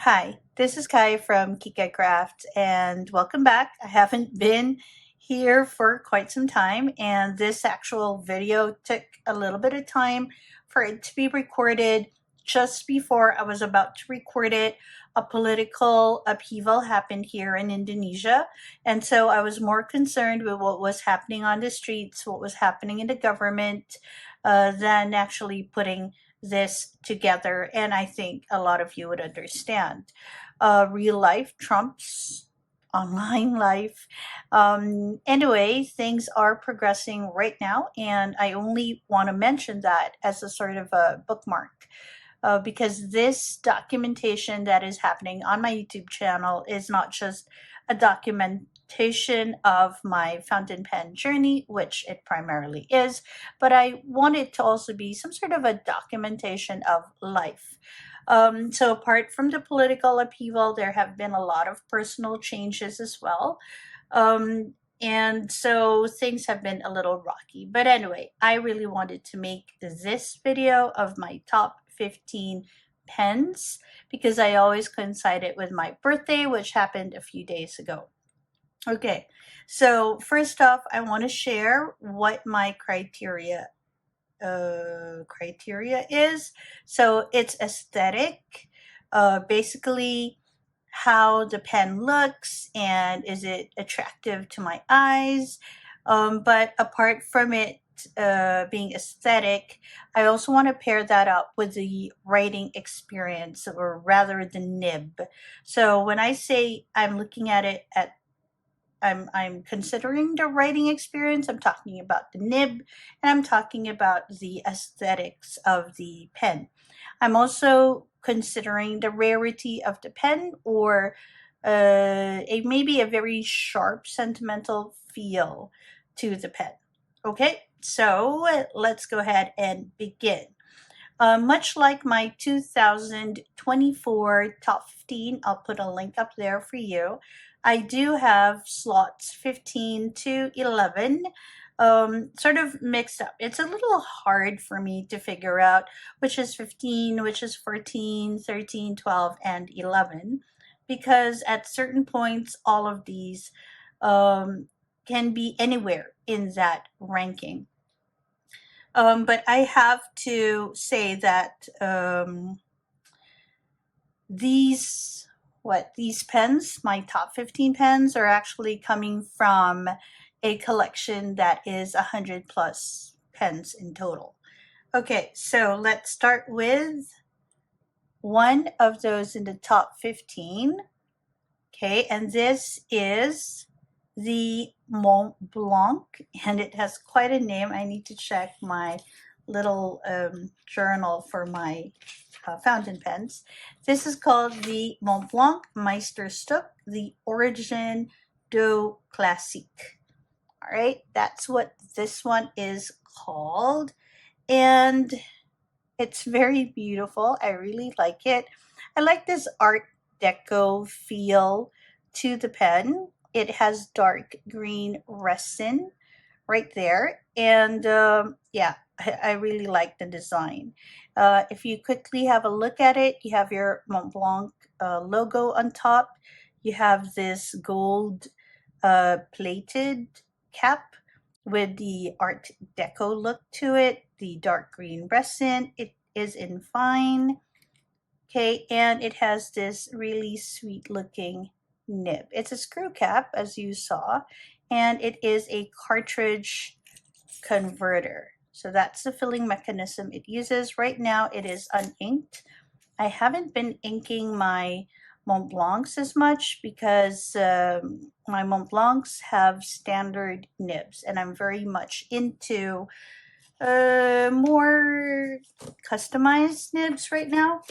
Hi, this is Kai from Kika Craft, and welcome back. I haven't been here for quite some time, and this actual video took a little bit of time for it to be recorded. Just before I was about to record it, a political upheaval happened here in Indonesia, and so I was more concerned with what was happening on the streets, what was happening in the government, than actually putting this together, and I think a lot of you would understand. Real life trumps online life. Anyway, things are progressing right now, and I only want to mention that as a sort of a bookmark. Because this documentation that is happening on my YouTube channel is not just a documentation of my fountain pen journey, which it primarily is, but I want it to also be some sort of a documentation of life. So, apart from the political upheaval, there have been a lot of personal changes as well. And so things have been a little rocky. But anyway, I really wanted to make this video of my top 15 pens because I always coincide it with my birthday, which happened a few days ago. Okay, so first off, I want to share what my criteria is. So it's aesthetic, basically how the pen looks and is it attractive to my eyes. But apart from it being aesthetic, I also want to pair that up with the writing experience, or rather the nib. So when I say I'm looking at it at I'm considering the writing experience, I'm talking about the nib, and I'm talking about the aesthetics of the pen. I'm also considering the rarity of the pen, or maybe a very sharp sentimental feel to the pen. Okay, so let's go ahead and begin. Much like my 2024 top 15, I'll put a link up there for you. I do have slots 15 to 11 sort of mixed up. It's a little hard for me to figure out which is 15, which is 14, 13, 12, and 11, because at certain points, all of these can be anywhere in that ranking. But I have to say that these pens, my top 15 pens, are actually coming from a collection that is 100 plus pens in total. Okay, so let's start with one of those in the top 15. Okay, and this is the Mont Blanc, and it has quite a name. I need to check my little journal for my fountain pens. This is called the Mont Blanc Meisterstück, the Origin du Classique. All right, that's what this one is called, and it's very beautiful. I really like it. I like this Art Deco feel to the pen. It has dark green resin right there. And yeah, I really like the design. If you quickly have a look at it, you have your Mont Blanc logo on top. You have this gold plated cap with the Art Deco look to it, the dark green resin. It is in fine. Okay, and it has this really sweet looking nib. It's a screw cap, as you saw, and it is a cartridge converter. So that's the filling mechanism it uses. Right now it is uninked. I haven't been inking my Mont Blancs as much because my Mont Blancs have standard nibs, and I'm very much into more customized nibs right now,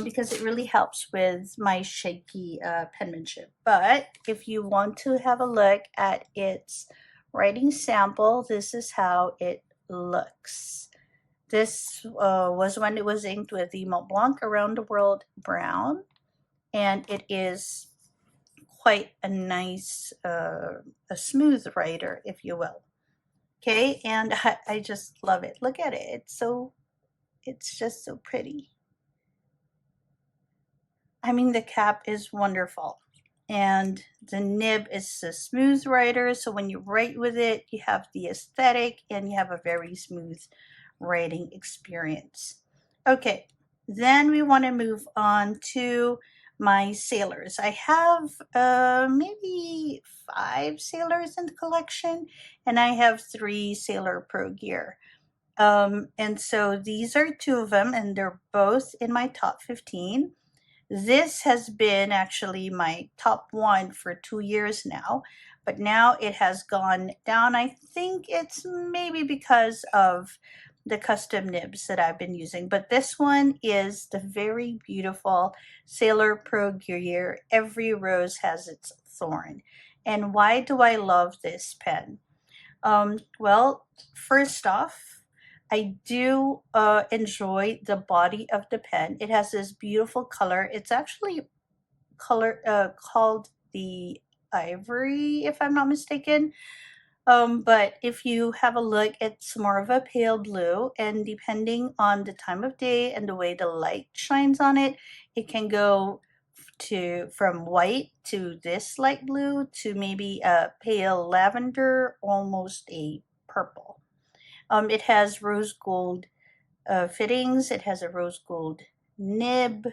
because it really helps with my shaky penmanship. But if you want to have a look at its writing sample, this is how it looks. This was when it was inked with the Mont Blanc Around the World Brown, and it is quite a nice, a smooth writer, if you will. Okay, and I just love it. Look at it. It's just so pretty. I mean, the cap is wonderful. And the nib is a smooth writer, so when you write with it, you have the aesthetic and you have a very smooth writing experience. Okay, then we want to move on to my sailors. I have maybe 5 sailors in the collection, and I have 3 Sailor Pro Gear. And so these are 2 of them, and they're both in my top 15. This has been actually my top one for 2 years now, but now it has gone down. I think it's maybe because of the custom nibs that I've been using, but this one is the very beautiful Sailor Pro Gear. Every rose has its thorn. And why do I love this pen? Well, first off, I do enjoy the body of the pen. It has this beautiful color. It's actually called the ivory, if I'm not mistaken. But if you have a look, it's more of a pale blue, and depending on the time of day and the way the light shines on it, it can go to from white to this light blue to maybe a pale lavender, almost a purple. It has rose gold fittings. It has a rose gold nib,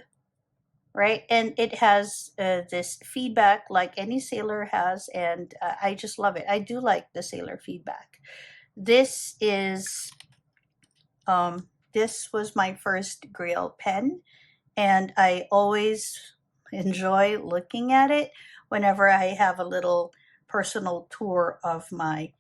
right? And it has this feedback like any sailor has, and I just love it. I do like the sailor feedback. This is this was my first Grail pen, and I always enjoy looking at it whenever I have a little personal tour of my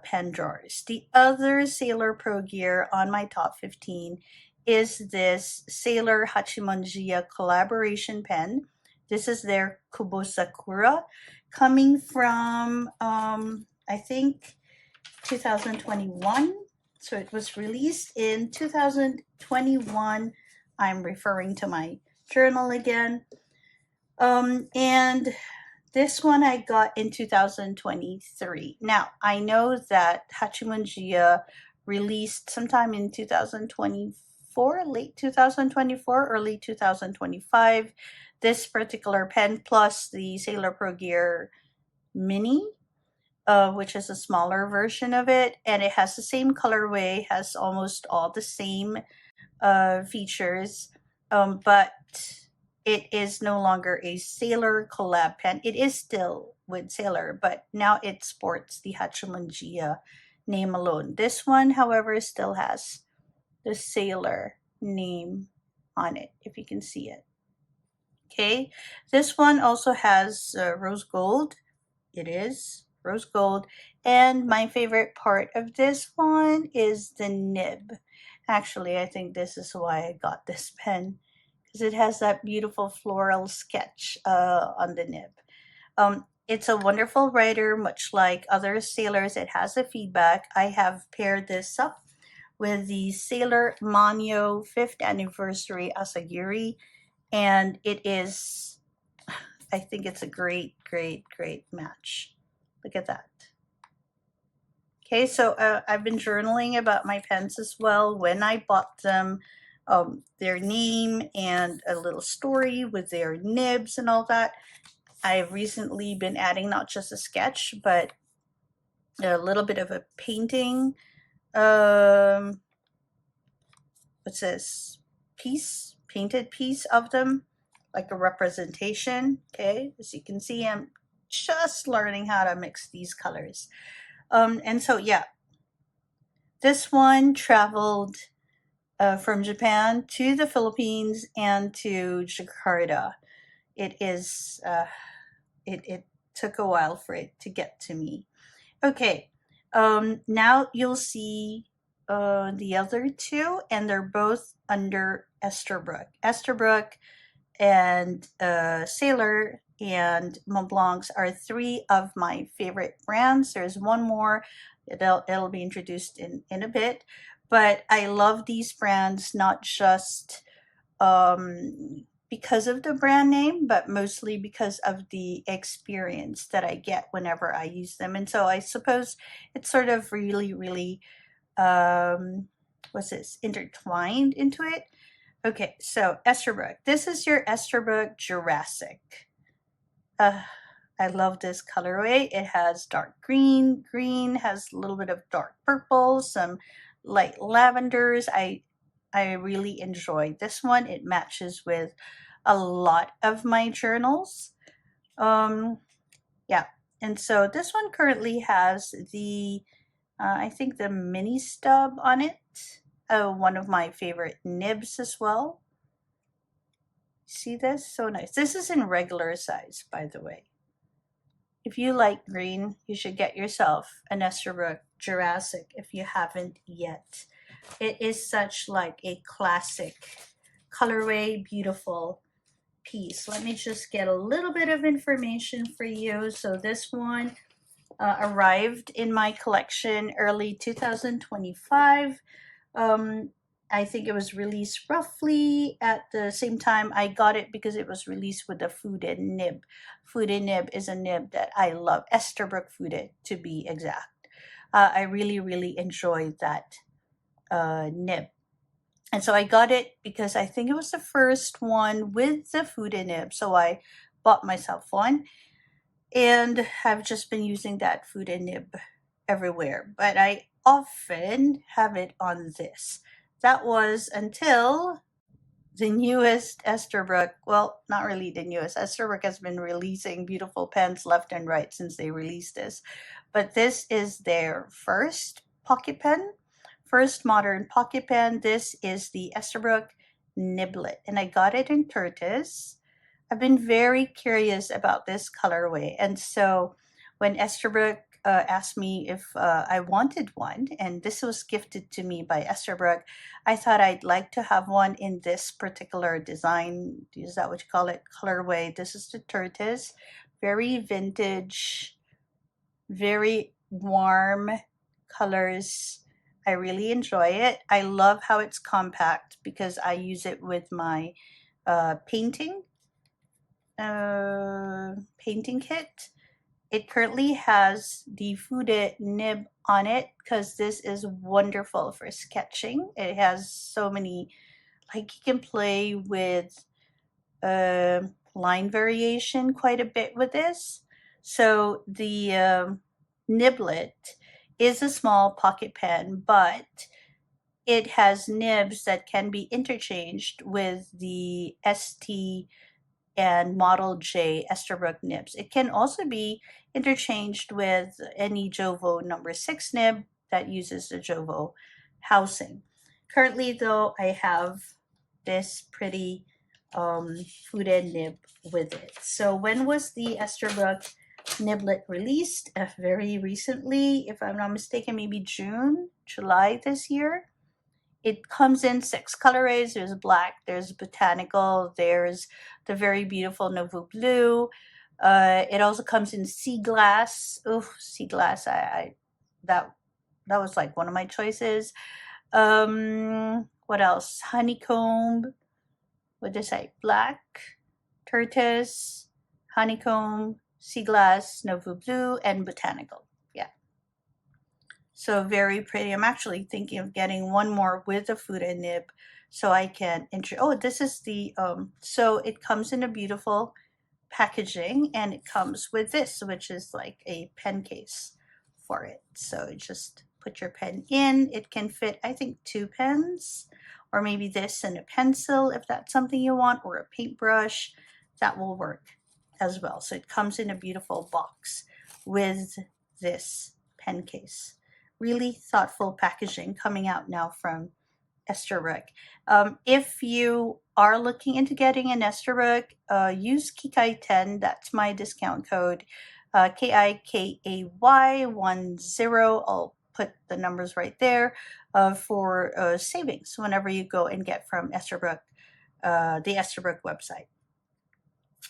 pen drawers. The other Sailor Pro Gear on my top 15 is this Sailor Hachimanjiya collaboration pen. This is their Kubo Sakura, coming from, I think, 2021. So it was released in 2021. I'm referring to my journal again. And this one I got in 2023. Now, I know that Hachimanjiya released sometime in 2024, late 2024, early 2025, this particular pen plus the Sailor Pro Gear Mini, which is a smaller version of it, and it has the same colorway, has almost all the same features, but it is no longer a Sailor collab pen. It is still with Sailor, but now it sports the Hachimanjiya name alone. This one, however, still has the Sailor name on it, if you can see it. Okay, this one also has rose gold. It is rose gold. And my favorite part of this one is the nib. Actually, I think this is why I got this pen, because it has that beautiful floral sketch on the nib. It's a wonderful writer, much like other sailors. It has a feedback. I have paired this up with the Sailor Manyo 5th Anniversary Asagiri, and it is, I think it's a great, great, great match. Look at that. Okay, so I've been journaling about my pens as well. When I bought them, their name and a little story with their nibs and all that. I've recently been adding not just a sketch, but a little bit of a painting. What's this? Painted piece of them, like a representation. Okay, as you can see, I'm just learning how to mix these colors. And so, yeah, this one traveled from Japan to the Philippines and to Jakarta. It is, it took a while for it to get to me. Okay, now you'll see the other 2, and they're both under Esterbrook. Esterbrook and Sailor and Montblancs are 3 of my favorite brands. There's one more. It'll be introduced in a bit. But I love these brands not just because of the brand name, but mostly because of the experience that I get whenever I use them. And so I suppose it's sort of really, really, what's this, intertwined into it. Okay, so Esterbrook. This is your Esterbrook Jurassic. I love this colorway. It has dark green, green has a little bit of dark purple, some light lavenders. I really enjoy this one. It matches with a lot of my journals. Um, yeah, and so this one currently has the I think the mini stub on it. One of my favorite nibs as well. See this? So nice. This is in regular size, by the way. If you like green, you should get yourself an Esterbrook Jurassic if you haven't yet. It is such like a classic colorway, beautiful piece. Let me just get a little bit of information for you. So this one arrived in my collection early 2025. Um, I think it was released roughly at the same time. I got it because it was released with the Fooded nib. Fooded nib is a nib that I love, Esterbrook Fooded to be exact. I really, really enjoyed that nib. And so I got it because I think it was the first one with the Fooded nib. So I bought myself one and have just been using that Fooded nib everywhere. But I often have it on this. That was until the newest Esterbrook, well, not really the newest. Esterbrook has been releasing beautiful pens left and right since they released this. But this is their first pocket pen, first modern pocket pen. This is the Esterbrook Niblet, and I got it in Turtis. I've been very curious about this colorway, and so when Esterbrook asked me if I wanted one, and this was gifted to me by Esterbrook, I thought I'd like to have one in this particular design. Is that what you call it? Colorway. This is the Turtis. Very vintage, very warm colors. I really enjoy it. I love how it's compact because I use it with my painting painting kit. It currently has the Fooded nib on it because this is wonderful for sketching. It has so many, like you can play with line variation quite a bit with this. So the niblet is a small pocket pen, but it has nibs that can be interchanged with the ST and Model J Esterbrook nibs. It can also be interchanged with any Jovo number 6 nib that uses the Jovo housing. Currently, though, I have this pretty Fooded nib with it. So when was the Esterbrook niblet released? Very recently, if I'm not mistaken, maybe June, July this year. It comes in 6 colorways. There's black, there's botanical, there's the very beautiful Nouveau Blue. It also comes in sea glass. Oof, sea glass. That that was like one of my choices. What else? Honeycomb. What did I say? Black, turquoise, honeycomb, sea glass, Nouveau Blue, and botanical. Yeah. So very pretty. I'm actually thinking of getting one more with a Fooded nib so I can oh, this is the so it comes in a beautiful packaging and it comes with this, which is like a pen case for it. So you just put your pen in. It can fit, I think, 2 pens, or maybe this and a pencil if that's something you want, or a paintbrush. That will work as well. So it comes in a beautiful box with this pen case. Really thoughtful packaging coming out now from Esterbrook. If you are looking into getting an Esterbrook, use Kikai10. That's my discount code. KIKAY10. I'll put the numbers right there for savings whenever you go and get from Esterbrook, the Esterbrook website.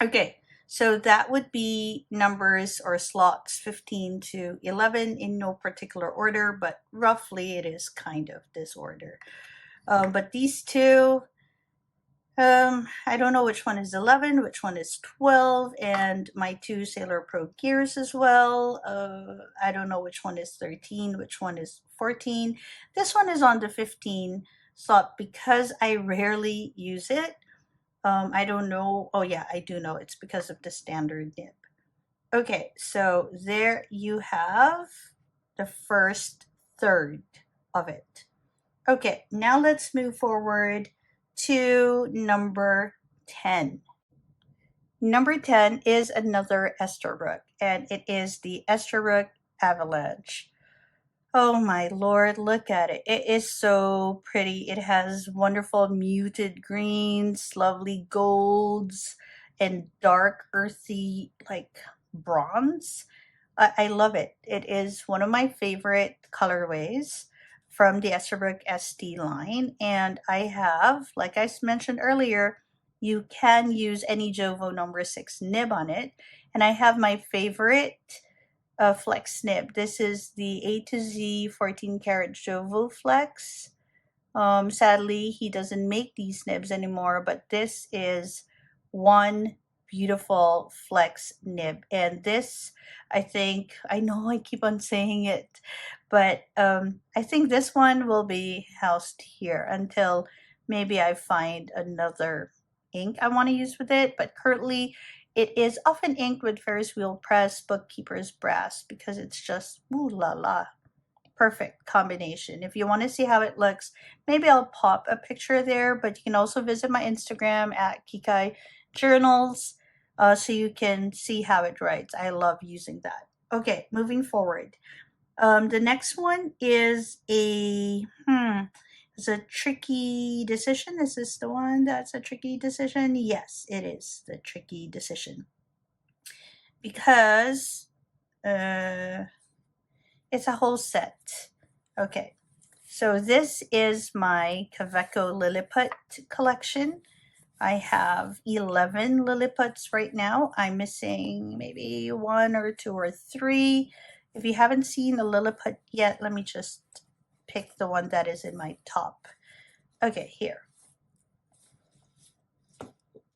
Okay, so that would be numbers or slots 15 to 11 in no particular order, but roughly it is kind of this order. But these two, I don't know which one is 11, which one is 12, and my 2 Sailor Pro gears as well. I don't know which one is 13, which one is 14. This one is on the 15 So because I rarely use it, I don't know. Oh yeah, I do know it's because of the standard nib. Okay, so there you have the first third of it. Okay, now let's move forward to number 10. Number 10 is another Esterbrook, and it is the Esterbrook Avalanche. Oh my lord, look at it. It is so pretty. It has wonderful muted greens, lovely golds, and dark earthy like bronze. I love it. It is one of my favorite colorways from the Esterbrook ST line. And I have, like I mentioned earlier, you can use any Jovo number 6 nib on it. And I have my favorite flex nib. This is the A to Z 14 karat Jovo Flex. Sadly, he doesn't make these nibs anymore, but this is one beautiful flex nib. And this, I know I keep on saying it, but I think this one will be housed here until maybe I find another ink I want to use with it. But currently, it is often inked with Ferris wheel press, bookkeeper's brass, because it's just ooh la la perfect combination. If you want to see how it looks, maybe I'll pop a picture there, but you can also visit my Instagram at Kikai Journals so you can see how it writes. I love using that. Okay, moving forward. The next one is it's a tricky decision. Is this the one that's a tricky decision? Yes, it is the tricky decision because it's a whole set. Okay, so this is my Kaveco Lilliput collection. I have 11 Lilliputs right now. I'm missing maybe one or two or three. If you haven't seen a Lilliput yet, let me just pick the one that is in my top. Okay, here.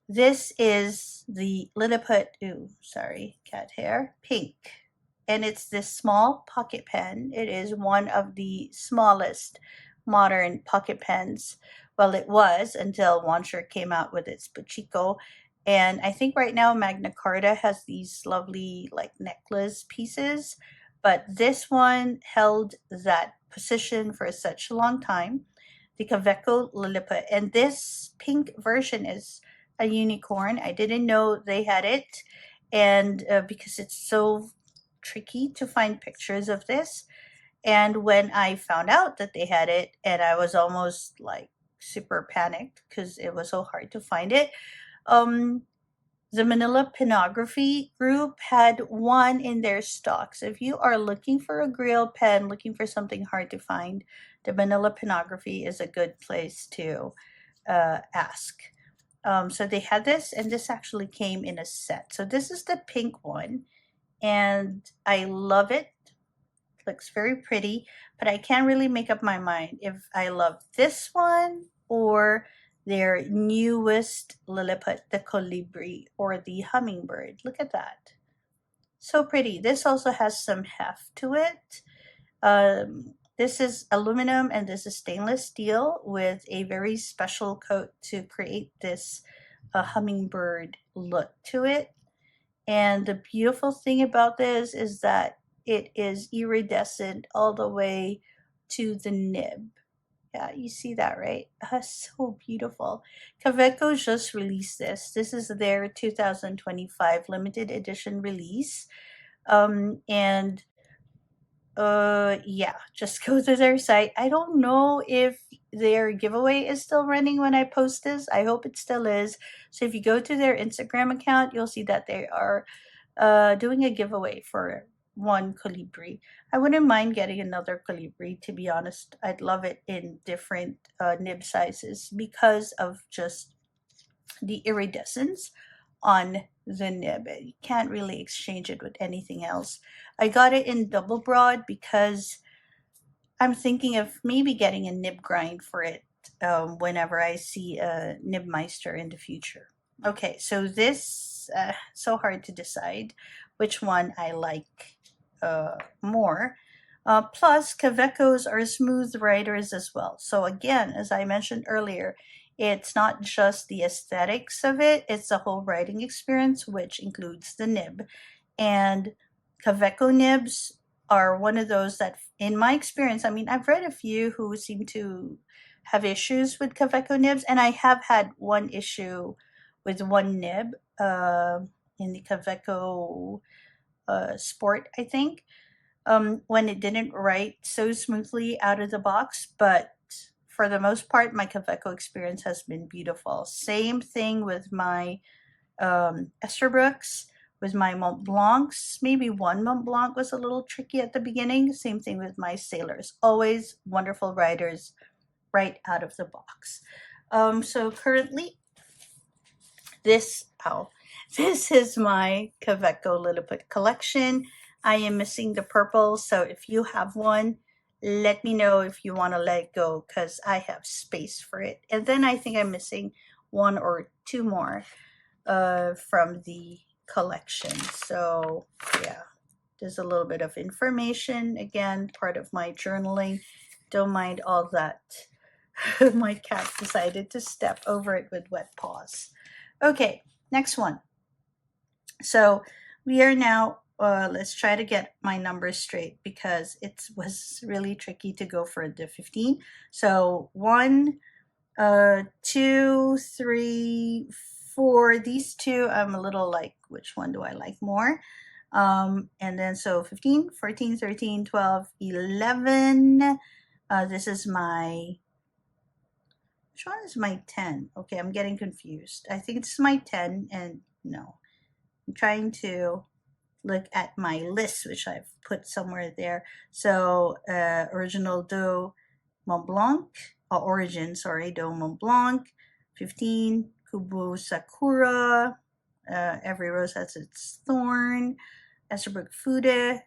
This is the Lilliput, ooh, sorry, cat hair, pink. And it's this small pocket pen. It is one of the smallest modern pocket pens. Well, it was until Launcher came out with its Puchico. And I think right now Magna Carta has these lovely like necklace pieces, but this one held that position for such a long time. The Kaveco Lilliput. And this pink version is a unicorn. I didn't know they had it. And because it's so tricky to find pictures of this. And when I found out that they had it, and I was almost like super panicked because it was so hard to find it, um, the Manila Penography group had one in their stock. So if you are looking for a Grail pen, looking for something hard to find, the Manila Penography is a good place to ask. So they had this, and this actually came in a set. So this is the pink one, and I love it. Looks very pretty, but I can't really make up my mind if I love this one or their newest Lilliput, the Colibri or the Hummingbird. Look at that. So pretty. This also has some heft to it. This is aluminum and this is stainless steel with a very special coat to create this hummingbird look to it. And the beautiful thing about this is that it is iridescent all the way to the nib. Yeah, you see that, right? So beautiful. Kaveco just released this. This is their 2025 limited edition release. And yeah, just go to their site. I don't know if their giveaway is still running when I post this. I hope it still is. So if you go to their Instagram account, you'll see that they are doing a giveaway for one Colibri. I wouldn't mind getting another Colibri, to be honest. I'd love it in different nib sizes because of just the iridescence on the nib. You can't really exchange it with anything else. I got it in double broad because I'm thinking of maybe getting a nib grind for it whenever I see a Nibmeister in the future. Okay, so this, so hard to decide which one I like more. Plus, Kavekos are smooth riders as well. So again, as I mentioned earlier, it's not just the aesthetics of it, it's the whole riding experience, which includes the nib. And Kaveco nibs are one of those that, in my experience, I mean, I've read a few who seem to have issues with Kaveco nibs, and I have had one issue with one nib in the Kaveco Sport, I think, when it didn't write so smoothly out of the box. But for the most part, my Kaveco experience has been beautiful. Same thing with my Esterbrookes, with my Mont Blancs. Maybe one Mont Blanc was a little tricky at the beginning. Same thing with my Sailors. Always wonderful riders right out of the box. So currently, this oh, this is my Kaveco Lilliput collection. I am missing the purple, so if you have one, let me know if you want to let it go because I have space for it. And then I think I'm missing one or two more from the collection. So yeah, there's a little bit of information. Again, part of my journaling. Don't mind all that. My cat decided to step over it with wet paws. Okay, next one. So we are now, let's try to get my numbers straight because it was really tricky to go for the 15. So 1, 2, 3, 4. These two, I'm a little like, which one do I like more? And then so 15, 14, 13, 12, 11. This is my, which one is my 10? Okay, I'm getting confused. I think it's my 10 and no. I'm trying to look at my list, which I've put somewhere there. So Original Dough Mont Blanc, Origin, sorry, Dough Mont Blanc, 15, Kubu Sakura, Every Rose Has Its Thorn, Esterbrook Fude,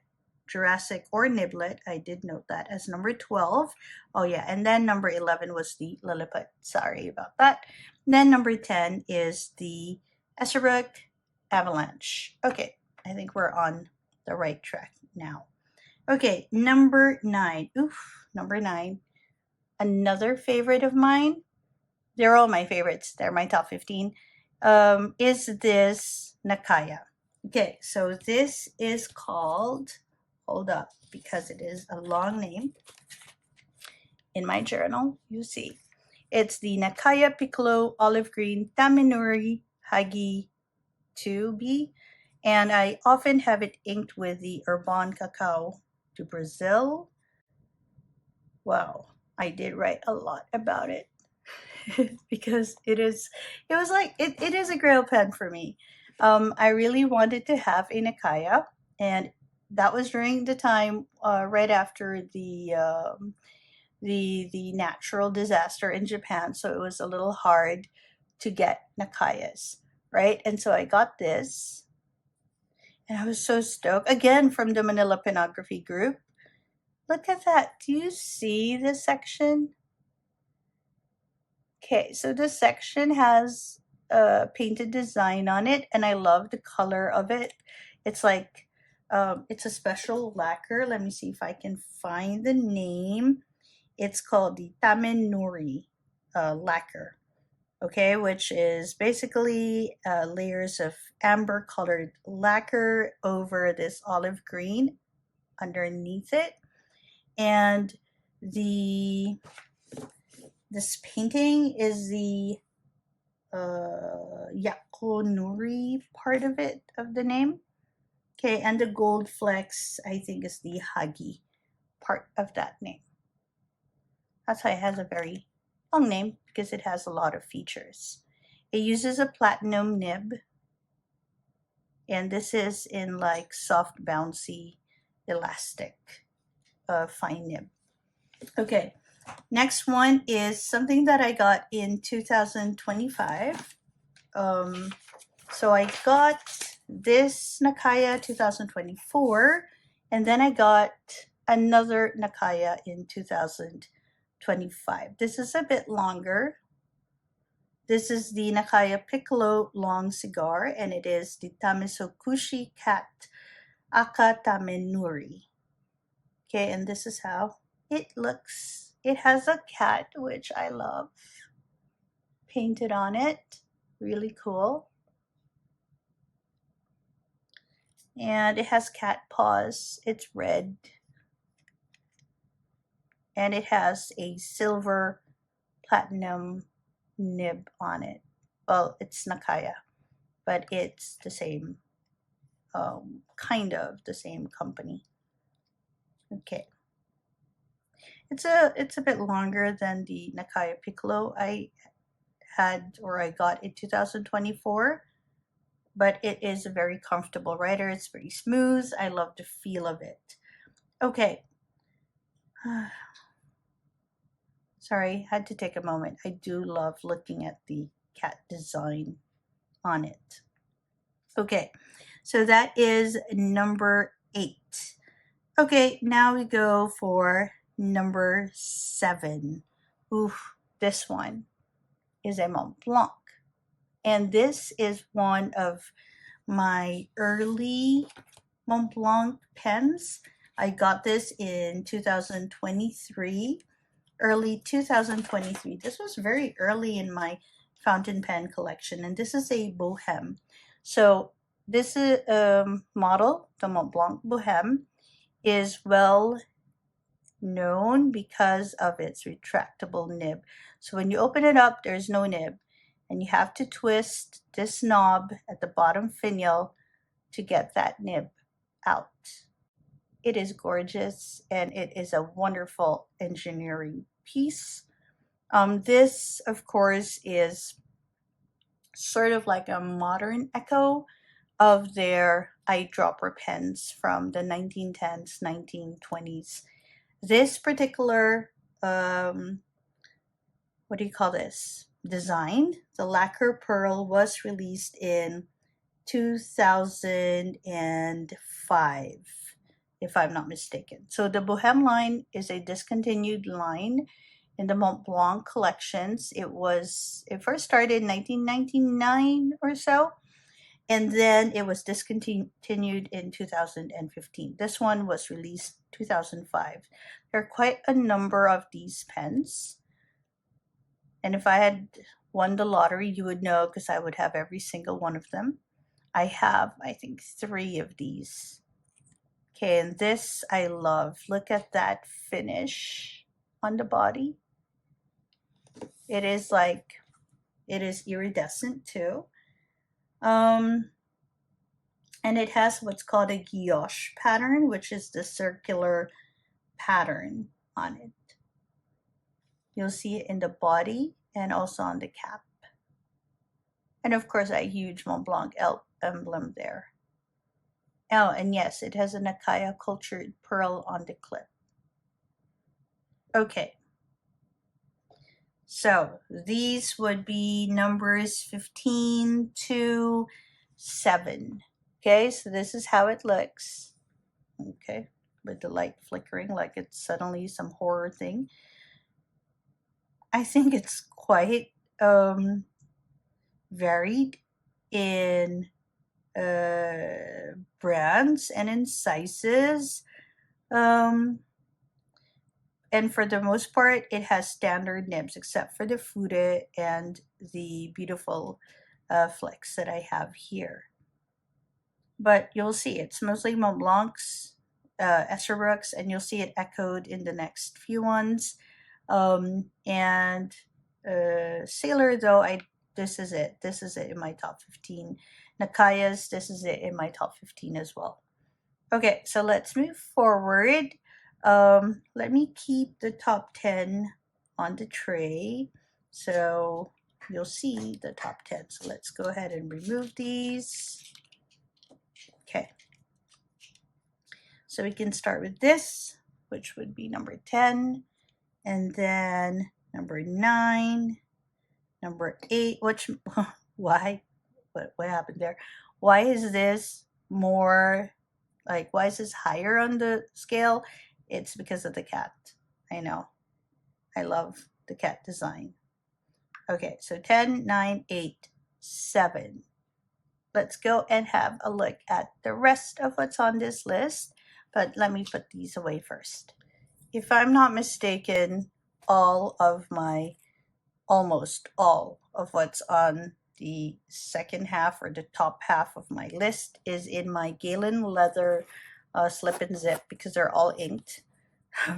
Jurassic or Niblet. I did note that as number 12. Oh yeah, and then number 11 was the Lilliput. Sorry about that. And then number 10 is the Esterbrook Avalanche. Okay, I think we're on the right track now. Okay, number 9. Oof, number 9. Another favorite of mine. They're all my favorites. They're my top 15. Is this Nakaya. Okay, so this is called, hold up, because it is a long name. In my journal, you see. It's the Nakaya Piccolo Olive Green Taminuri Hagi 2B. And I often have it inked with the Urban Cacao do Brazil. Wow, I did write a lot about it because it is a grail pen for me. I really wanted to have a Nakaya, and that was during the time right after the natural disaster in Japan, so it was a little hard to get Nakayas, right? And so I got this, and I was so stoked. Again, from the Manila Penography group. Look at that. Do you see this section? Okay, so this section has a painted design on it, and I love the color of it. It's like, it's a special lacquer. Let me see if I can find the name. It's called the Tamen lacquer, okay, which is basically layers of amber colored lacquer over this olive green underneath it. And this painting is the Yakonuri part of it, of the name. Okay, and the gold flecks, I think, is the Hagi part of that name. That's why it has a very long name, because it has a lot of features. It uses a platinum nib, and this is in like soft, bouncy, elastic, fine nib. Okay, next one is something that I got in 2025. So I got this Nakaya 2024, and then I got another Nakaya in 2025. This is a bit longer. This is the Nakaya Piccolo Long Cigar, and it is the Tamisokushi Cat Aka Tamenuri. Okay, and this is how it looks. It has a cat, which I love, painted on it. Really cool. And it has cat paws. It's red. And it has a silver platinum nib on it. Well, it's Nakaya, but it's the same, kind of the same company. Okay. It's a bit longer than the Nakaya Piccolo I got in 2024, but it is a very comfortable rider. It's very smooth. I love the feel of it. Okay. Sorry, had to take a moment. I do love looking at the cat design on it. Okay, so that is number 8. Okay, now we go for number 7. Oof, this one is a Mont Blanc. And this is one of my early Mont Blanc pens. I got this in 2023, early 2023. This was very early in my fountain pen collection, and this is a Bohème. So this is model, the Mont Blanc Bohème, is well known because of its retractable nib. So when you open it up, there's no nib, and you have to twist this knob at the bottom finial to get that nib out. It is gorgeous, and it is a wonderful engineering piece. This, of course, is sort of like a modern echo of their eyedropper pens from the 1910s, 1920s. This particular, what do you call this? Design, the lacquer pearl, was released in 2005, if I'm not mistaken. So the Bohème line is a discontinued line in the Mont Blanc collections. It first started in 1999 or so, and then it was discontinued in 2015. This one was released 2005. There are quite a number of these pens, and if I had won the lottery, you would know, because I would have every single one of them. I have, I think, 3 of these. Okay, and this I love. Look at that finish on the body. It is iridescent too. And it has what's called a guilloche pattern, which is the circular pattern on it. You'll see it in the body and also on the cap. And of course, that huge Mont Blanc emblem there. Oh, and yes, it has a Nakaya cultured pearl on the clip. Okay. So these would be numbers 15 to 7. Okay, so this is how it looks. Okay, with the light flickering like it's suddenly some horror thing. I think it's quite varied in brands and in sizes. And for the most part, it has standard nibs, except for the Fude and the beautiful flecks that I have here. But you'll see it's mostly Mont Blancs, Esterbrook's, and you'll see it echoed in the next few ones. And Sailor, though, this is it. This is it in my top 15. Nakaya's, this is it in my top 15 as well. Okay, so let's move forward. Let me keep the top 10 on the tray, so you'll see the top 10. So let's go ahead and remove these. Okay, so we can start with this, which would be number 10, and then number 9, number 8, which, why, what happened there? Why is this more, like, why is this higher on the scale? It's because of the cat. I know. I love the cat design. Okay, so 10, 9, 8, 7. Let's go and have a look at the rest of what's on this list. but let me put these away first. If I'm not mistaken, all of my almost all of what's on the second half or the top half of my list is in my Galen leather slip and zip because they're all inked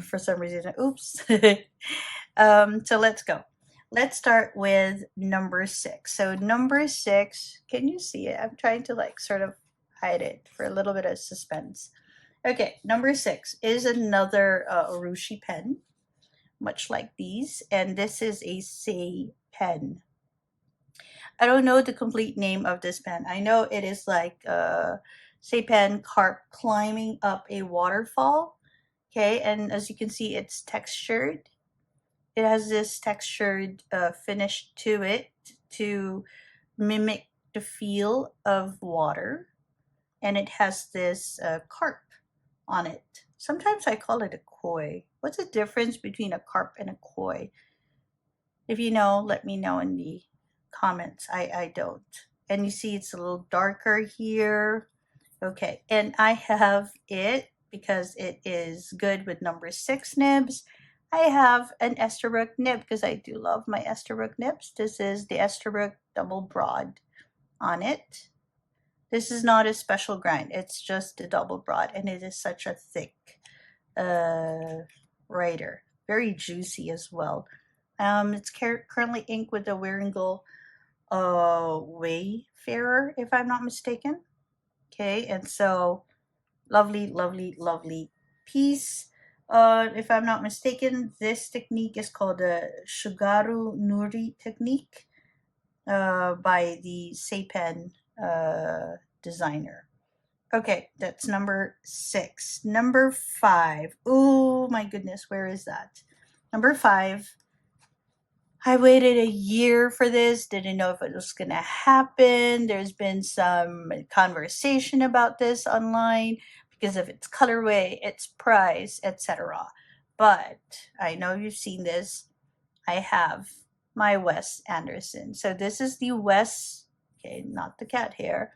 for some reason. Oops. So let's go. Let's start with number 6. So number 6, can you see it? I'm trying to like sort of hide it for a little bit of suspense. Okay, number 6 is another Urushi pen, much like these, and this is a Sei pen. I don't know the complete name of this pen. I know it is like Sei pen carp climbing up a waterfall. Okay, and as you can see, it's textured. It has this textured finish to it to mimic the feel of water, and it has this carp on it. Sometimes I call it a koi. What's the difference between a carp and a koi? If you know, let me know in the comments. I don't. And you see it's a little darker here. Okay, and I have it because it is good with number 6 nibs. I have an Esterbrook nib because I do love my Esterbrook nibs. This is the Esterbrook double broad on it. This is not a special grind. It's just a double broad, and it is such a thick writer. Very juicy as well. It's currently inked with the Wieringal Wayfarer, if I'm not mistaken. Okay, and so lovely, lovely, lovely piece. If I'm not mistaken, this technique is called the Shugaru Nuri technique by the Seipen designer. Okay, that's number 6. Number 5. Oh my goodness, where is that? Number 5. I waited a year for this, didn't know if it was going to happen. There's been some conversation about this online because of its colorway, its price, etc. But I know you've seen this. I have my Wes Anderson. So this is the Wes, okay, not the cat hair.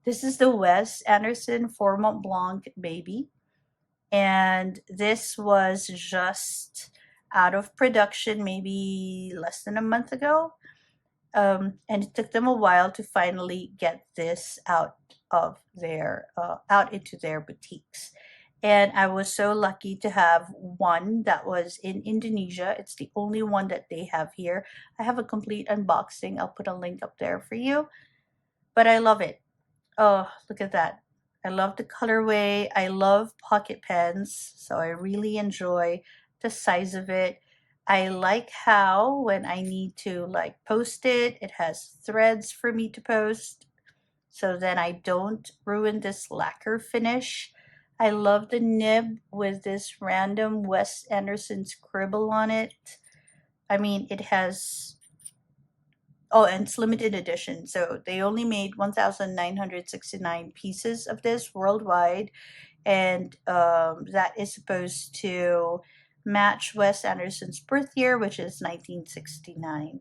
This is the Wes Anderson for Mont Blanc baby. And this was just out of production maybe less than a month ago. And it took them a while to finally get this out of their out into their boutiques. And I was so lucky to have one that was in Indonesia. It's the only one that they have here. I have a complete unboxing. I'll put a link up there for you. But I love it. Oh, look at that. I love the colorway. I love pocket pens, so I really enjoy the size of it. I like how when I need to like post it, it has threads for me to post so then I don't ruin this lacquer finish. I love the nib with this random Wes Anderson scribble on it. I mean, it has. Oh, and it's limited edition. So they only made 1,969 pieces of this worldwide. And that is supposed to match Wes Anderson's birth year, which is 1969.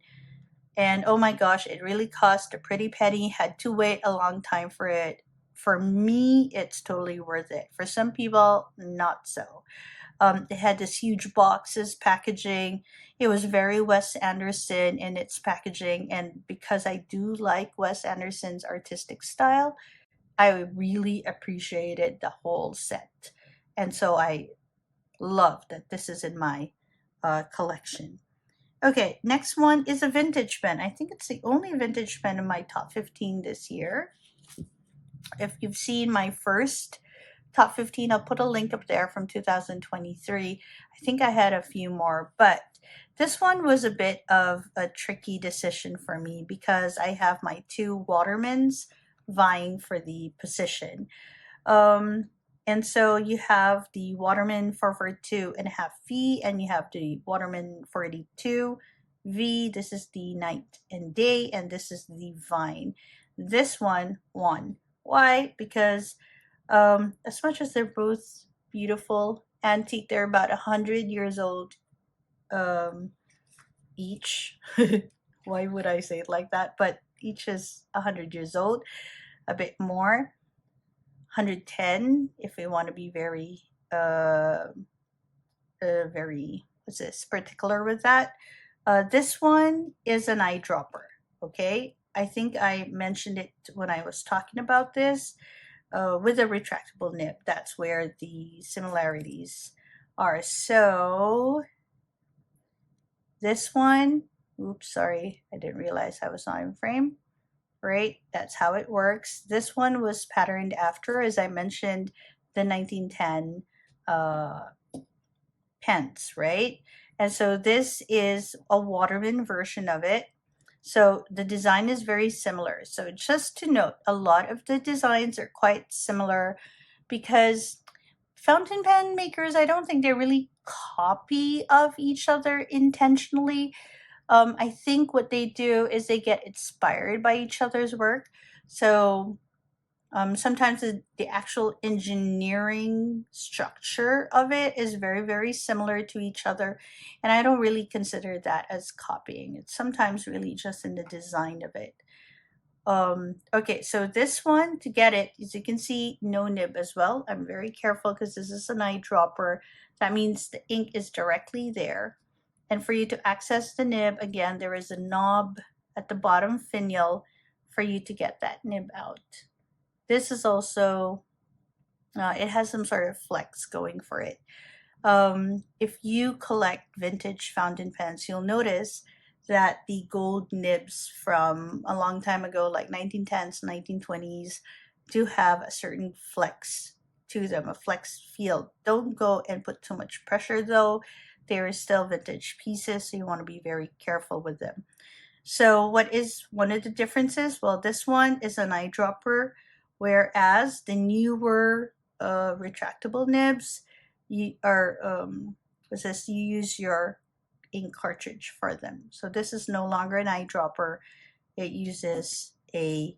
And oh my gosh, it really cost a pretty penny. Had to wait a long time for it. For me, it's totally worth it. For some people, not so. It had this huge boxes packaging. It was very Wes Anderson in its packaging, and because I do like Wes Anderson's artistic style, I really appreciated the whole set. And so I love that this is in my collection. Okay, next one is a vintage pen. I think it's the only vintage pen in my top 15 this year. If you've seen my first top 15, I'll put a link up there from 2023. I think I had a few more, but this one was a bit of a tricky decision for me because I have my 2 Watermans vying for the position. Um, and so you have the Waterman 442.5V and you have the Waterman 42V. This is the night and day, and this is the vine. This one won. Why? Because as much as they're both beautiful, antique, they're about 100 years old each. Why would I say it like that? But each is 100 years old, a bit more. 110 if we want to be very, very, what's this, particular with that. This one is an eyedropper, okay? I think I mentioned it when I was talking about this. With a retractable nib, that's where the similarities are. So this one, oops, sorry, I didn't realize I was not in frame. Right, that's how it works. This one was patterned after, as I mentioned, the 1910 pens, right? And so this is a Waterman version of it. So the design is very similar. So just to note, a lot of the designs are quite similar because fountain pen makers, I don't think they really copy of each other intentionally. I think what they do is they get inspired by each other's work. So sometimes the actual engineering structure of it is very, very similar to each other. And I don't really consider that as copying. It's sometimes really just in the design of it. Okay, so this one, to get it, as you can see, no nib as well. I'm very careful because this is an eyedropper. That means the ink is directly there. And for you to access the nib, again, there is a knob at the bottom finial for you to get that nib out. This is also, it has some sort of flex going for it. If you collect vintage fountain pens, you'll notice that the gold nibs from a long time ago, like 1910s, 1920s, do have a certain flex to them, a flex feel. Don't go and put too much pressure though. There is still vintage pieces, so you want to be very careful with them. So what is one of the differences? Well, this one is an eyedropper, whereas the newer retractable nibs, you are what's this? You use your ink cartridge for them. So this is no longer an eyedropper. It uses an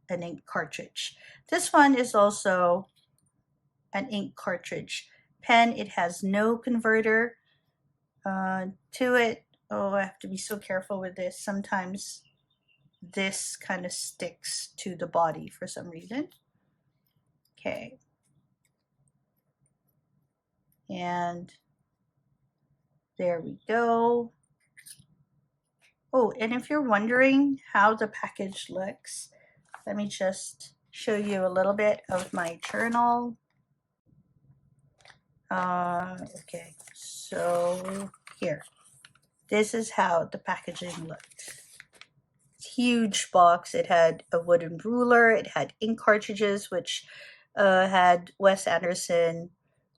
ink cartridge. This one is also an ink cartridge pen. It has no converter to it. Oh, I have to be so careful with this. Sometimes this kind of sticks to the body for some reason. Okay. And there we go. Oh, and if you're wondering how the package looks, let me just show you a little bit of my journal. Okay, so here. This is how the packaging looked. Huge box. It had a wooden ruler. It had ink cartridges, which had Wes Anderson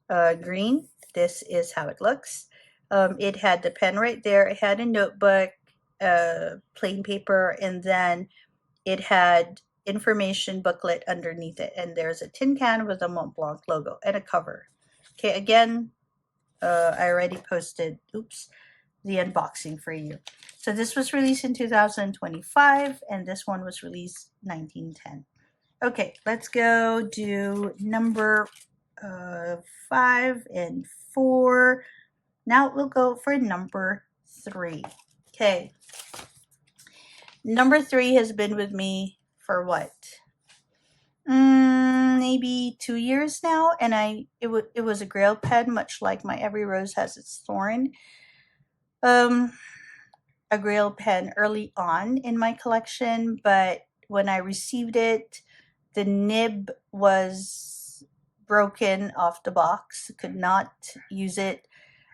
green. This is how it looks. It had the pen right there. It had a notebook, plain paper, and then it had information booklet underneath it. And there's a tin can with a Mont Blanc logo and a cover. Okay, again, I already posted, oops, the unboxing for you. So this was released in 2025, and this one was released 1910. Okay, let's go do number 5 and 4. Now we'll go for number 3. Okay, number 3 has been with me for what? Maybe 2 years now, and it was a Grail pen, much like my Every Rose Has Its Thorn. A Grail pen early on in my collection, but when I received it, the nib was broken off the box, could not use it.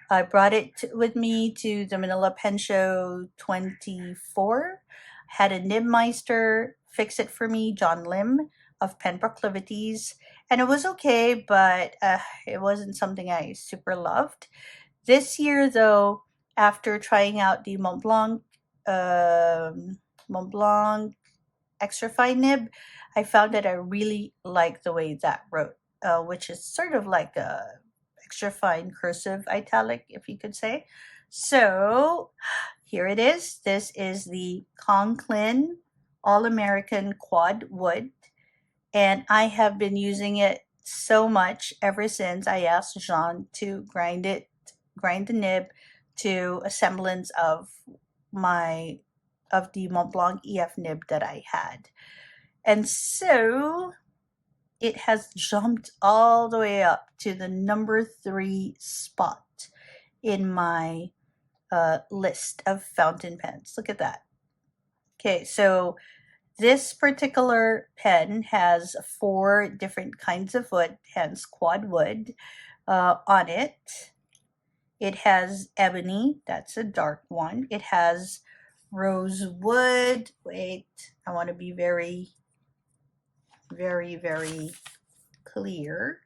I brought it with me to the Manila Pen Show 24, had a nibmeister fix it for me, John Lim of Pen Proclivities, and it was okay, but it wasn't something I super loved. This year, though, after trying out the Mont Blanc extra fine nib, I found that I really like the way that wrote, which is sort of like a extra fine cursive italic, if you could say. So here it is. This is the Conklin All-American Quad Wood, and I have been using it so much ever since I asked Jean to grind the nib to a semblance of the Mont Blanc EF nib that I had. And so it has jumped all the way up to the number 3 spot in my list of fountain pens. Look at that. Okay, so this particular pen has 4 different kinds of wood, hence quad wood, on it. It has ebony, that's a dark one. It has rosewood. Wait, I want to be very, very, very clear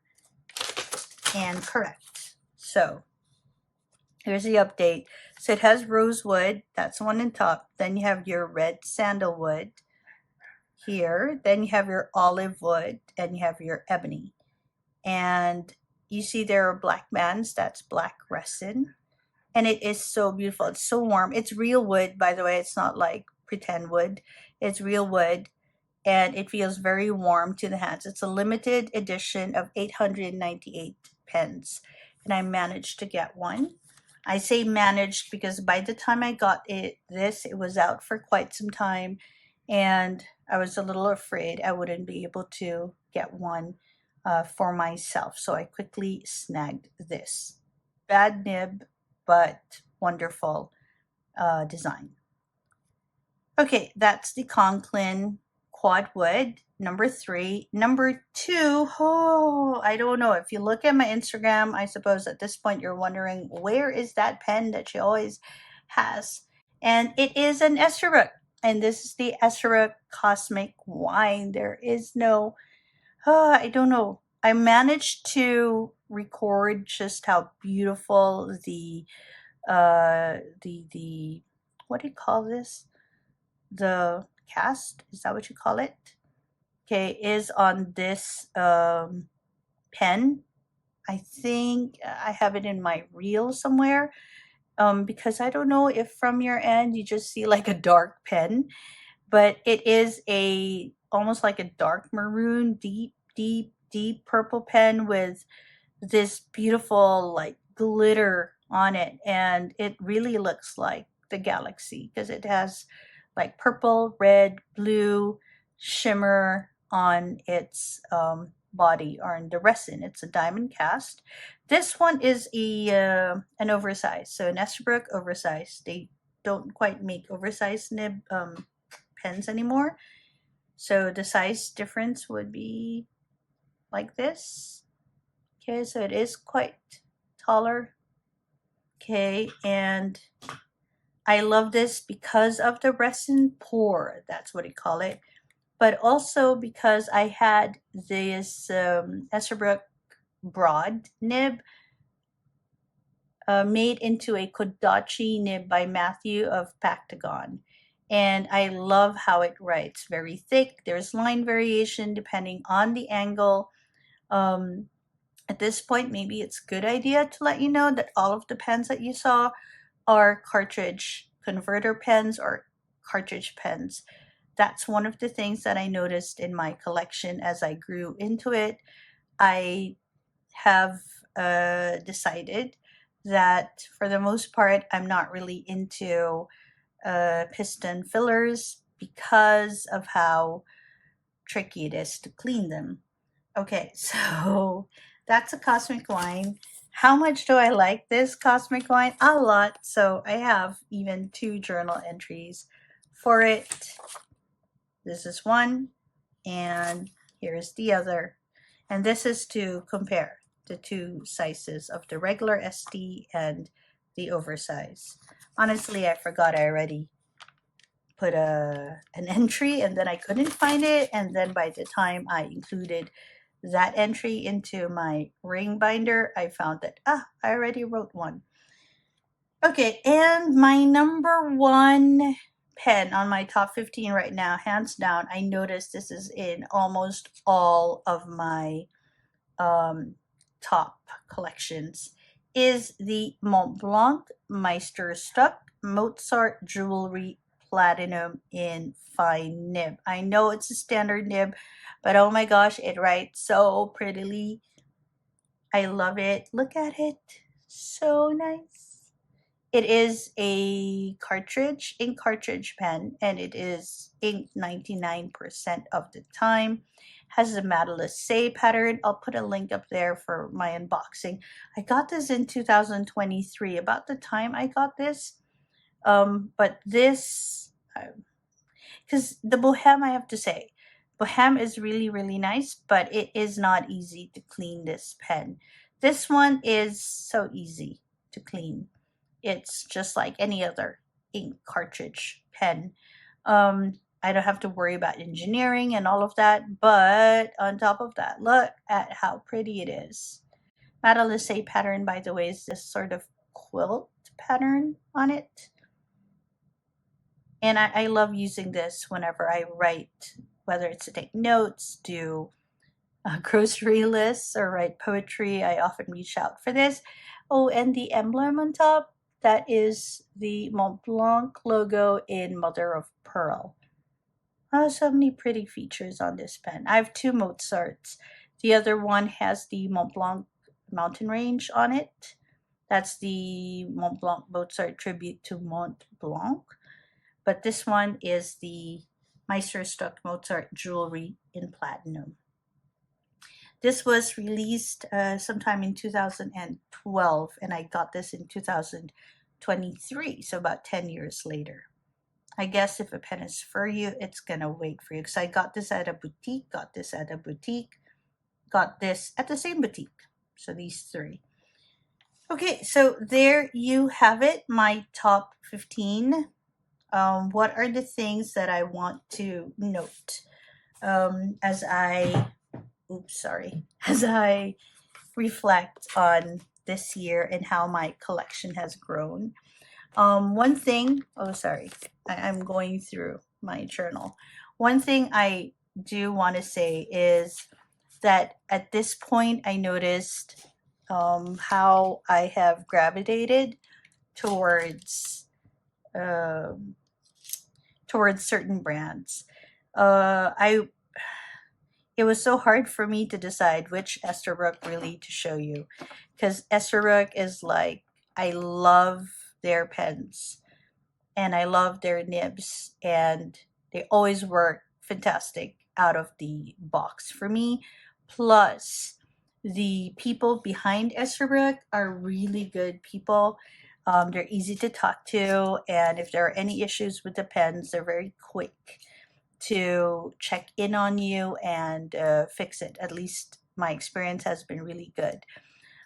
and correct. So here's the update. So it has rosewood, that's the one on top. Then you have your red sandalwood here. Then you have your olive wood and you have your ebony. And you see there are black bands, that's black resin. And it is so beautiful. It's so warm. It's real wood, by the way. It's not like pretend wood. It's real wood. And it feels very warm to the hands. It's a limited edition of 898 pens. And I managed to get one. I say managed because by the time I got it was out for quite some time. And I was a little afraid I wouldn't be able to get one for myself. So I quickly snagged this. Bad nib, but wonderful design. Okay, that's the Conklin quad wood, number 3. Number 2, oh, I don't know. If you look at my Instagram, I suppose at this point you're wondering, where is that pen that she always has? And it is an Estherbrook. And this is the Estherbrook Cosmic Wine. There is no, I don't know. I managed to record just how beautiful the what do you call this? The cast, is that what you call it? Okay, is on this pen. I think I have it in my reel somewhere. Because I don't know if from your end you just see like a dark pen, but it is a almost like a dark maroon, deep, deep, deep purple pen with this beautiful like glitter on it, and it really looks like the galaxy because it has like purple, red, blue shimmer on its body or in the resin. It's a diamond cast. This one is an oversized, so an Estherbrook oversized. They don't quite make oversized nib pens anymore, so the size difference would be like this. Okay, so it is quite taller. Okay, and I love this because of the resin pour, that's what I call it, but also because I had this Estherbrook broad nib made into a Kodachi nib by Matthew of Pactagon. And I love how it writes, very thick. There's line variation depending on the angle. At this point, maybe it's a good idea to let you know that all of the pens that you saw are cartridge converter pens or cartridge pens. That's one of the things that I noticed in my collection as I grew into it. I have decided that for the most part, I'm not really into piston fillers because of how tricky it is to clean them. Okay, so that's a cosmic wine. How much do I like this cosmic wine? A lot. So I have even 2 journal entries for it. This is one, and here's the other. And this is to compare the 2 sizes of the regular SD and the oversize. Honestly, I forgot I already put an entry and then I couldn't find it. And then by the time I included that entry into my ring binder, I found that, I already wrote one. Okay, and my number 1 pen on my top 15 right now, hands down, I noticed this is in almost all of my top collections, is the Mont Blanc Meisterstück Mozart Jewelry Platinum in fine nib. I know it's a standard nib, but oh my gosh, it writes so prettily. I love it. Look at it. So nice. It is a ink cartridge pen, and it is inked 99% of the time. has the Say pattern. I'll put a link up there for my unboxing. I got this in 2023, about the time I got this. But this, because the Bohem, I have to say, Bohem is really, really nice, but it is not easy to clean this pen. This one is so easy to clean. It's just like any other ink cartridge pen. I don't have to worry about engineering and all of that, but on top of that, look at how pretty it is. Say pattern, by the way, is this sort of quilt pattern on it. And I love using this whenever I write, whether it's to take notes, do grocery lists, or write poetry. I often reach out for this. Oh, and the emblem on top, that is the Mont Blanc logo in mother of pearl. Oh, so many pretty features on this pen. I have two Mozarts. The other one has the Mont Blanc mountain range on it. That's the Mont Blanc Mozart tribute to Mont Blanc. But this one is the Meisterstück Mozart jewelry in platinum. This was released sometime in 2012, and I got this in 2023, so about 10 years later. I guess if a pen is for you, it's gonna wait for you. Because I got this at a boutique, got this at a boutique, got this at the same boutique. So these three. Okay, so there you have it, my top 15. What are the things that I want to note as I, as I reflect on this year and how my collection has grown? One thing, I'm going through my journal. One thing I do want to say is that at this point I noticed how I have gravitated towards um, towards certain brands. I It was so hard for me to decide which Esterbrook really to show you, because Esterbrook is like, I love their pens and I love their nibs, and they always work fantastic out of the box for me. Plus, the people behind Esterbrook are really good people. They're easy to talk to, and if there are any issues with the pens, they're very quick to check in on you and fix it. At least my experience has been really good.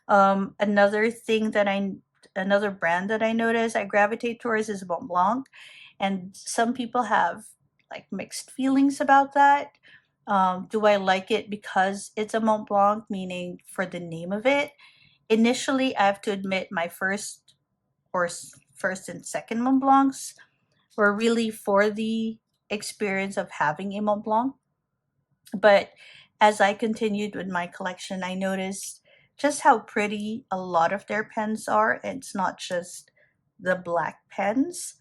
Another thing that another brand that I notice I gravitate towards is Mont Blanc, and some people have like mixed feelings about that. Do I like it because it's a Mont Blanc, meaning for the name of it? Initially, I have to admit my first and second Mont Blancs were really for the experience of having a Mont Blanc. But as I continued with my collection, I noticed just how pretty a lot of their pens are. It's not just the black pens.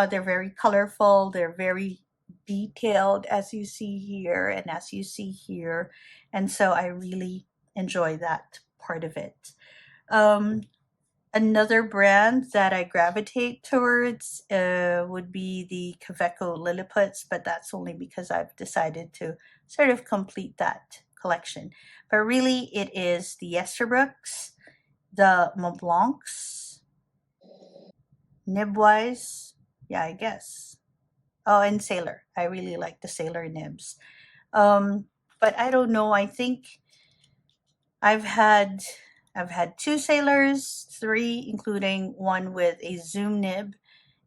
They're very colorful. They're very detailed, as you see here and as you see here. And so I really enjoy that part of it. Um, Another brand that I gravitate towards would be the Kaveco Lilliputs, but that's only because I've decided to sort of complete that collection. But really, it is the Esterbrooks, the Mont Blancs, Nibwise, yeah, I guess. Oh, and Sailor. I really like the Sailor nibs. Um, but I don't know. I think I've had I've had two sailors, three, including one with a zoom nib,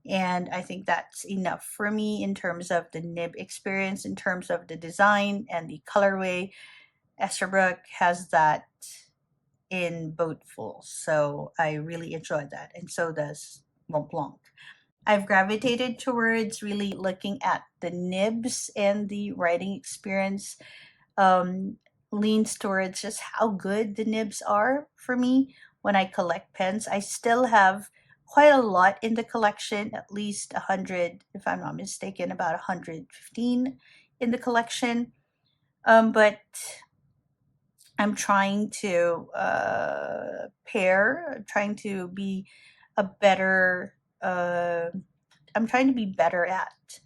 and I think that's enough for me in terms of the nib experience, in terms of the design and the colorway. Esterbrook has that in boatful, so I really enjoy that, and so does Mont Blanc. I've gravitated towards really looking at the nibs and the writing experience, um, leans towards just how good the nibs are for me when I collect pens. I still have quite a lot in the collection, at least 100, if I'm not mistaken, about 115 in the collection. But I'm trying to trying to be a better, I'm trying to be better at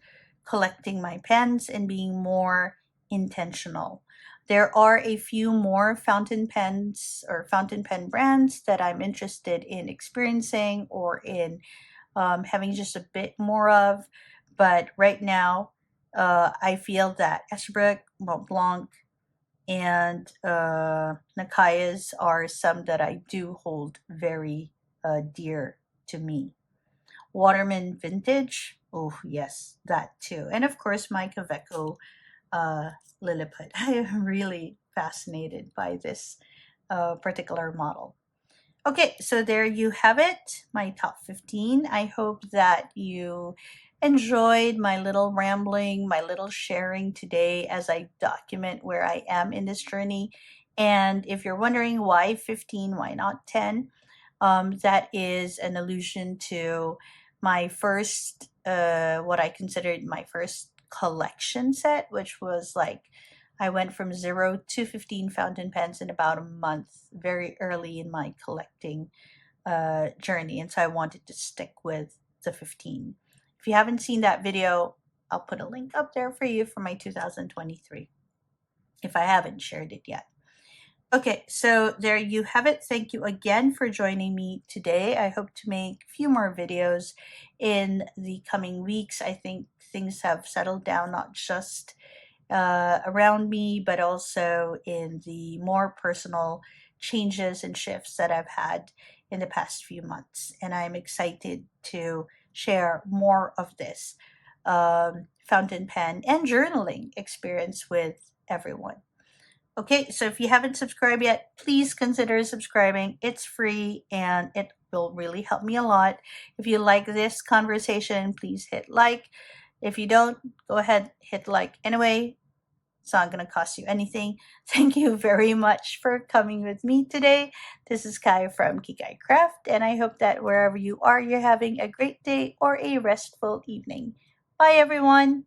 collecting my pens and being more intentional. There are a few more fountain pens or fountain pen brands that I'm interested in experiencing or in having just a bit more of. But right now, I feel that Esbrook, Mont Blanc, and Nakaya's are some that I do hold very dear to me. Waterman Vintage, oh yes, that too. And of course, my Kaveco uh, Lilliput. I am really fascinated by this particular model. Okay, so there you have it, my top 15. I hope that you enjoyed my little rambling, my little sharing today as I document where I am in this journey. And if you're wondering why 15, why not 10, that is an allusion to my first, what I considered my first collection set, which was like I went from 0 to 15 fountain pens in about a month, very early in my collecting journey. And so I wanted to stick with the 15. If you haven't seen that video, I'll put a link up there for you for my 2023, if I haven't shared it yet. Okay, so there you have it. Thank you again for joining me today. I hope to make a few more videos in the coming weeks. I think things have settled down, not just around me, but also in the more personal changes and shifts that I've had in the past few months. And I'm excited to share more of this fountain pen and journaling experience with everyone. Okay, so if you haven't subscribed yet, please consider subscribing. It's free and it will really help me a lot. If you like this conversation, please hit like. If you don't, go ahead, hit like anyway. It's not going to cost you anything. Thank you very much for coming with me today. This is Kai from Kikai Craft, and I hope that wherever you are, you're having a great day or a restful evening. Bye, everyone.